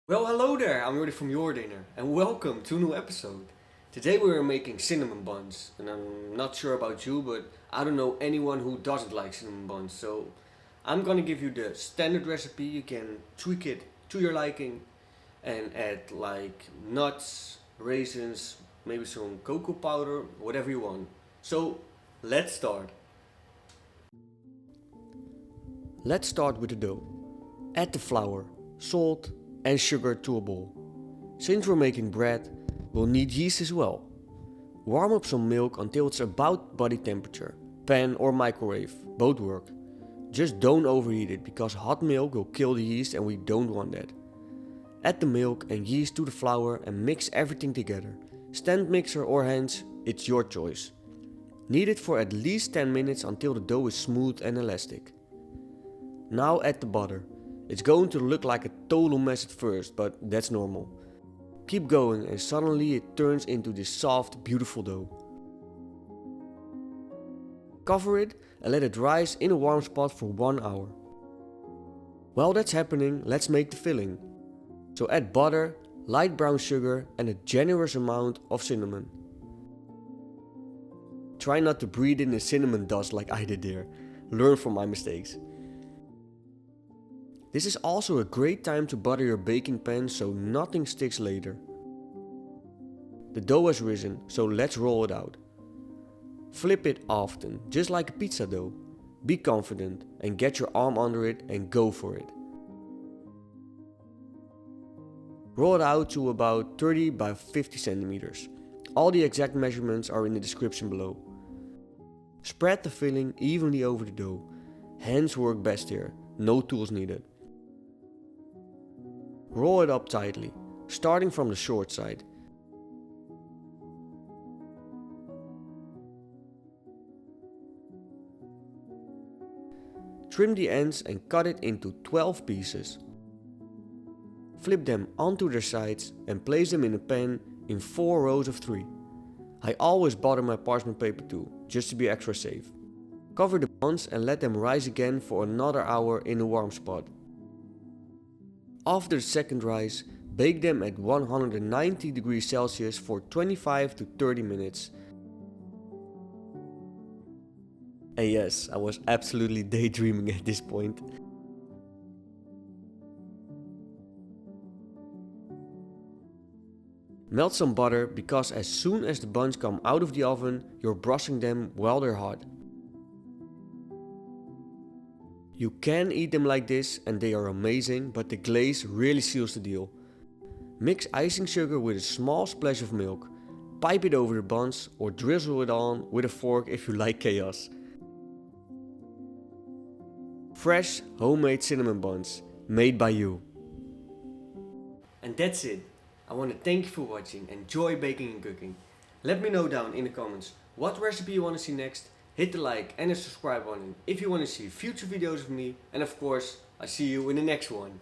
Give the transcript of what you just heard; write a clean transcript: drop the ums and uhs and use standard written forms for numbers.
Well, hello there, I'm Jordi from Your Dinner, and welcome to a new episode. Today we are making cinnamon buns, and I'm not sure about you, but I don't know anyone who doesn't like cinnamon buns, so I'm gonna give you the standard recipe. You can tweak it to your liking and add like nuts, raisins, maybe some cocoa powder, whatever you want. So, let's start. Let's start with the dough. Add the flour, salt, and sugar to a bowl. Since we're making bread, we'll need yeast as well. Warm up some milk until it's about body temperature. Pan or microwave, both work. Just don't overheat it because hot milk will kill the yeast and we don't want that. Add the milk and yeast to the flour and mix everything together. Stand mixer or hands, it's your choice. Knead it for at least 10 minutes until the dough is smooth and elastic. Now add the butter. It's going to look like a total mess at first, but that's normal. Keep going and suddenly it turns into this soft, beautiful dough. Cover it and let it rise in a warm spot for 1 hour. While that's happening, let's make the filling. So add butter, light brown sugar and a generous amount of cinnamon. Try not to breathe in the cinnamon dust like I did there. Learn from my mistakes. This is also a great time to butter your baking pan so nothing sticks later. The dough has risen, so let's roll it out. Flip it often, just like a pizza dough. Be confident and get your arm under it and go for it. Roll it out to about 30 by 50 centimeters. All the exact measurements are in the description below. Spread the filling evenly over the dough. Hands work best here, no tools needed. Roll it up tightly, starting from the short side. Trim the ends and cut it into 12 pieces. Flip them onto their sides and place them in a pan in 4 rows of 3. I always butter my parchment paper too, just to be extra safe. Cover the buns and let them rise again for another hour in a warm spot. After the second rise, bake them at 190 degrees Celsius for 25 to 30 minutes. And yes, I was absolutely daydreaming at this point. Melt some butter because as soon as the buns come out of the oven, you're brushing them while they're hot. You can eat them like this and they are amazing, but the glaze really seals the deal. Mix icing sugar with a small splash of milk. Pipe it over the buns or drizzle it on with a fork if you like chaos. Fresh, homemade cinnamon buns, made by you. And that's it. I want to thank you for watching. Enjoy baking and cooking. Let me know down in the comments what recipe you want to see next. Hit the like and the subscribe button if you want to see future videos of me. And of course, I see you in the next one.